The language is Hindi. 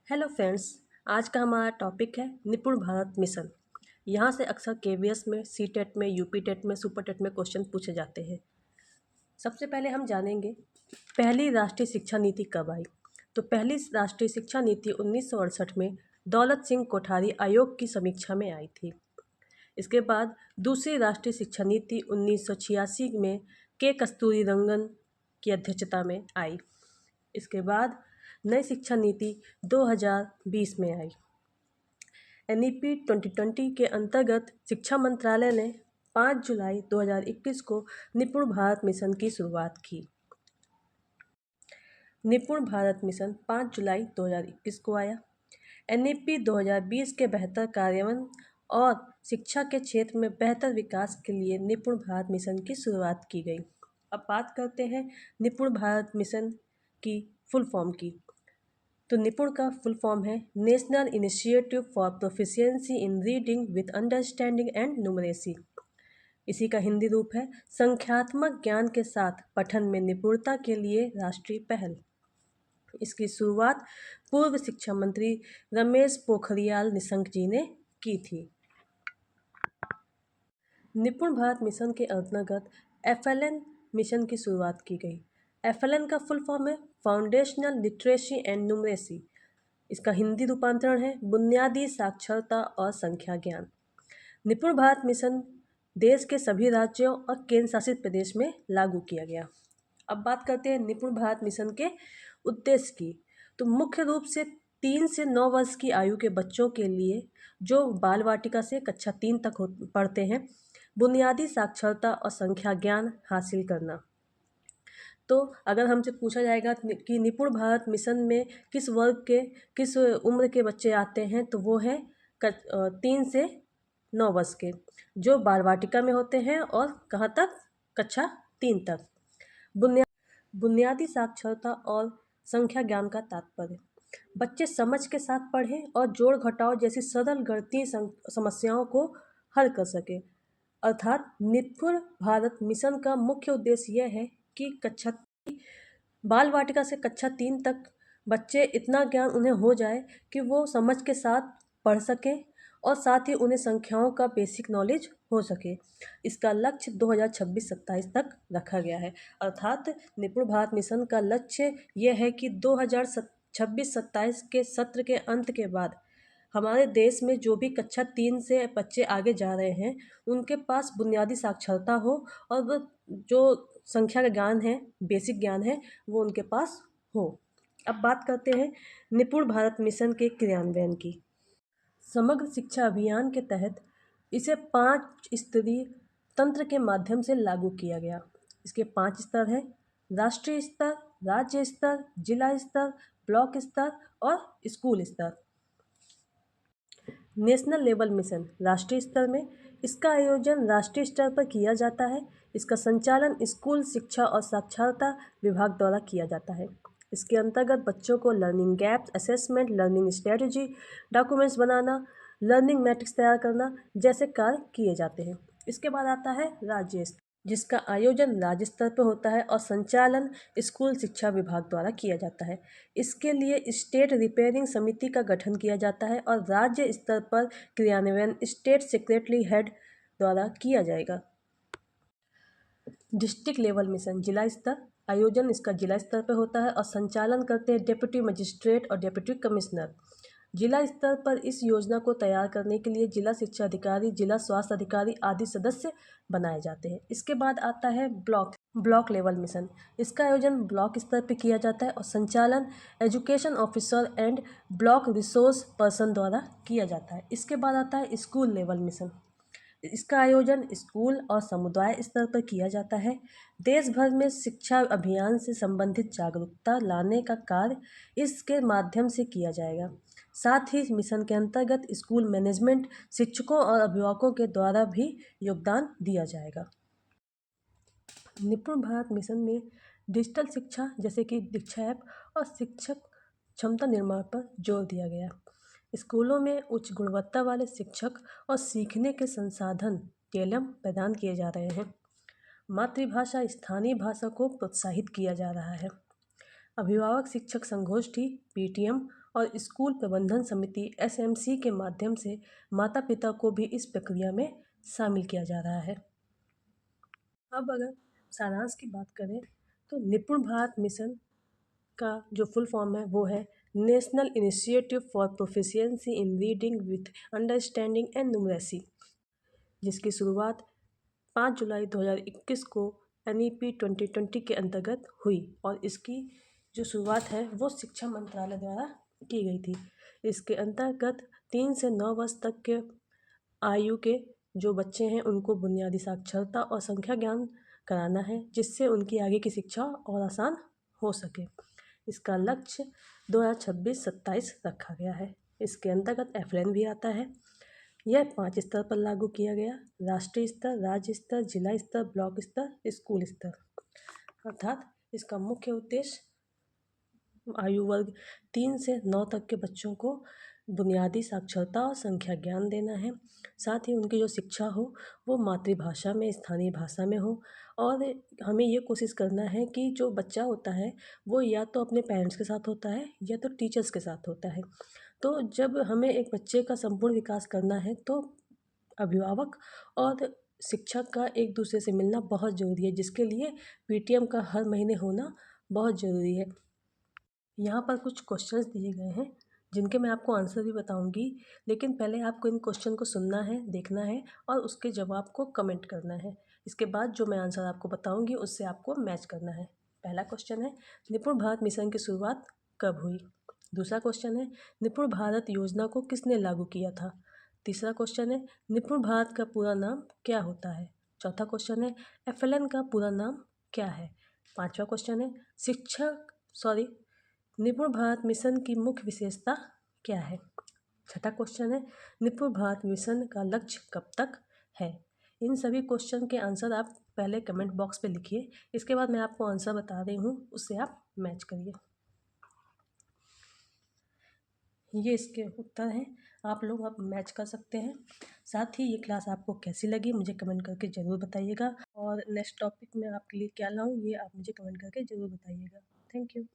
Hello friends. आज का हमारा टॉपिक है निपुण भारत मिशन। यहाँ से अक्सर केवीएस में, सीटेट में, यूपी टेट में, सुपर टेट में क्वेश्चन पूछे जाते हैं। सबसे पहले हम जानेंगे पहली राष्ट्रीय शिक्षा नीति कब आई। तो पहली राष्ट्रीय शिक्षा नीति 1968 में दौलत सिंह कोठारी आयोग की समीक्षा में आई थी। इसके बाद दूसरी राष्ट्रीय शिक्षा नीति 1986 में कस्तूरीरंगन की अध्यक्षता में आई। इसके बाद नई शिक्षा नीति 2020 में आई। NEP 2020 के अंतर्गत शिक्षा मंत्रालय ने 5 जुलाई 2021 को निपुण भारत मिशन की शुरुआत की। निपुण भारत मिशन 5 जुलाई 2021 को आया। NEP 2020 के बेहतर कार्यान्वयन और शिक्षा के क्षेत्र में बेहतर विकास के लिए निपुण भारत मिशन की शुरुआत की गई। अब बात करते हैं निपुण भारत मिशन की फुल फॉर्म की। तो निपुण का फुल फॉर्म है national initiative for proficiency in reading with understanding and numeracy. इसी का हिंदी रूप है संख्यात्मक ज्ञान के साथ पठन में निपुणता के लिए राष्ट्रीय पहल। इसकी शुरुआत पूर्व शिक्षा मंत्री रमेश पोखरियाल निशंक जी ने की थी। निपुण भारत मिशन के अंतर्गत FLN मिशन की शुरुआत की गई। FLN का फुल फॉर्म है फाउंडेशनल लिटरेसी एंड न्यूमरेसी। इसका हिंदी रूपांतरण है बुनियादी साक्षरता और संख्या ज्ञान। निपुण भारत मिशन देश के सभी राज्यों और केंद्र शासित प्रदेश में लागू किया गया। अब बात करते हैं निपुण भारत मिशन के उद्देश्य की। तो मुख्य रूप से 3 से 9 वर्ष की आयु के बच्चों के लिए जो बाल वाटिका से कक्षा 3 तक पढ़ते हैं, बुनियादी साक्षरता और संख्या ज्ञान हासिल करना। तो अगर हमसे पूछा जाएगा कि निपुण भारत मिशन में किस वर्ग के, किस उम्र के बच्चे आते हैं, तो वो है 3 से 9 वर्ष के, जो बाल वाटिका में होते हैं और कहाँ तक, कक्षा 3 तक। बुनियादी साक्षरता और संख्या ज्ञान का तात्पर्य बच्चे समझ के साथ पढ़ें और जोड़ घटाव जैसी सरल गणितीय समस्याओं को हल कर सके। अर्थात निपुण भारत मिशन का मुख्य उद्देश्य यह है कि बाल वाटिका से कक्षा 3 तक बच्चे इतना ज्ञान उन्हें हो जाए कि वो समझ के साथ पढ़ सकें और साथ ही उन्हें संख्याओं का बेसिक नॉलेज हो सके। इसका लक्ष्य 2026-27 तक रखा गया है। अर्थात निपुण भारत मिशन का लक्ष्य यह है कि 2026-27 के सत्र के अंत के बाद हमारे देश में जो भी कक्षा 3 से बच्चे आगे जा रहे हैं, उनके पास बुनियादी साक्षरता हो और वो जो संख्या का ज्ञान है, बेसिक ज्ञान है, वो उनके पास हो। अब बात करते हैं निपुण भारत मिशन के क्रियान्वयन की। समग्र शिक्षा अभियान के तहत इसे 5 स्तरीय तंत्र के माध्यम से लागू किया गया। इसके 5 स्तर हैं: राष्ट्रीय स्तर, राज्य स्तर, जिला स्तर, ब्लॉक स्तर और स्कूल स्तर। नेशनल लेवल मिशन राष्ट्रीय स्तर में, इसका आयोजन राष्ट्रीय स्तर पर किया जाता है। इसका संचालन स्कूल शिक्षा और साक्षरता विभाग द्वारा किया जाता है। इसके अंतर्गत बच्चों को learning gaps assessment, learning strategy documents बनाना, लर्निंग मैट्रिक्स तैयार करना जैसे कार्य किए जाते हैं। इसके बाद आता है राज्य स्तर, जिसका आयोजन राज्य स्तर पर होता है और संचालन स्कूल शिक्षा विभाग द्वारा किया जाता है। इसके लिए स्टेट रिपेयरिंग समिति का गठन किया जाता है और राज्य स्तर पर क्रियान्वयन स्टेट सेक्रेटरी हेड द्वारा किया जाएगा। डिस्ट्रिक्ट लेवल मिशन जिला स्तर, आयोजन इसका जिला स्तर पर होता है और संचालन करते हैं डेप्यूटी मजिस्ट्रेट और डेप्यूटी कमिश्नर। जिला स्तर पर इस योजना को तैयार करने के लिए जिला शिक्षा अधिकारी, जिला स्वास्थ्य अधिकारी आदि सदस्य बनाए जाते हैं। इसके बाद आता है ब्लॉक लेवल मिशन। इसका आयोजन ब्लॉक स्तर पर किया जाता है और संचालन education officer and block resource person द्वारा किया जाता है। इसके बाद आता है स्कूल लेवल मिशन। इसका आयोजन स्कूल और समुदाय स्तर पर किया जाता है। देश भर में शिक्षा अभियान से संबंधित जागरूकता लाने का कार्य इसके माध्यम से किया जाएगा। साथ ही मिशन के अंतर्गत स्कूल मैनेजमेंट, शिक्षकों और अभिभावकों के द्वारा भी योगदान दिया जाएगा। निपुण भारत मिशन में डिजिटल शिक्षा जैसे कि दीक्षा ऐप और शिक्षक क्षमता निर्माण पर जोर दिया गया। स्कूलों में उच्च गुणवत्ता वाले शिक्षक और सीखने के संसाधन टेलम प्रदान किए जा रहे हैं। मातृभाषा स्थानीय भाषा को प्रोत्साहित किया जा रहा है। अभिभावक शिक्षक संगोष्ठी PTM और स्कूल प्रबंधन समिति SMC के माध्यम से माता पिता को भी इस प्रक्रिया में शामिल किया जा रहा है। अब अगर सारांश की बात करें तो निपुण भारत मिशन का जो फुल फॉर्म है वो है national initiative for proficiency in reading with understanding and numeracy, जिसकी शुरुआत 5 जुलाई 2021 को NEP 2020 के अंतर्गत हुई और इसकी जो शुरुआत है वो शिक्षा मंत्रालय द्वारा की गई थी। इसके अंतर्गत 3 से 9 वर्ष तक के आयु के जो बच्चे हैं उनको बुनियादी साक्षरता और संख्या ज्ञान कराना है, जिससे उनकी आगे की शिक्षा और आसान हो सके। इसका लक्ष्य 2026-27 रखा गया है। इसके अंतर्गत FLN भी आता है। यह 5 स्तर पर लागू किया गया: राष्ट्रीय स्तर, राज्य स्तर, जिला स्तर, ब्लॉक स्तर, स्कूल स्तर। अर्थात इसका मुख्य उद्देश्य आयु वर्ग 3 से 9 तक के बच्चों को बुनियादी साक्षरता और संख्या ज्ञान देना है। साथ ही उनकी जो शिक्षा हो वो मातृभाषा में, स्थानीय भाषा में हो। और हमें ये कोशिश करना है कि जो बच्चा होता है वो या तो अपने पेरेंट्स के साथ होता है या तो टीचर्स के साथ होता है। तो जब हमें एक बच्चे का संपूर्ण विकास करना है तो अभिभावक और शिक्षक का एक दूसरे से मिलना बहुत ज़रूरी है, जिसके लिए PTM का हर महीने होना बहुत ज़रूरी है। यहाँ पर कुछ क्वेश्चंस दिए गए हैं जिनके मैं आपको आंसर भी बताऊंगी, लेकिन पहले आपको इन क्वेश्चन को सुनना है, देखना है और उसके जवाब को कमेंट करना है। इसके बाद जो मैं आंसर आपको बताऊंगी उससे आपको मैच करना है। पहला क्वेश्चन है, निपुण भारत मिशन की शुरुआत कब हुई? दूसरा क्वेश्चन है, निपुण भारत योजना को किसने लागू किया था? तीसरा क्वेश्चन है, निपुण भारत का पूरा नाम क्या होता है? चौथा क्वेश्चन है, FLN का पूरा नाम क्या है? पांचवा क्वेश्चन है, निपुण भारत मिशन की मुख्य विशेषता क्या है? छठा क्वेश्चन है, निपुण भारत मिशन का लक्ष्य कब तक है? इन सभी क्वेश्चन के आंसर आप पहले कमेंट बॉक्स पे लिखिए, इसके बाद मैं आपको आंसर बता रही हूँ, उससे आप मैच करिए। ये इसके उत्तर हैं, आप लोग अब मैच कर सकते हैं। साथ ही ये क्लास आपको कैसी लगी मुझे कमेंट करके ज़रूर बताइएगा, और नेक्स्ट टॉपिक में आपके लिए क्या लाऊं ये आप मुझे कमेंट करके ज़रूर बताइएगा। Thank you.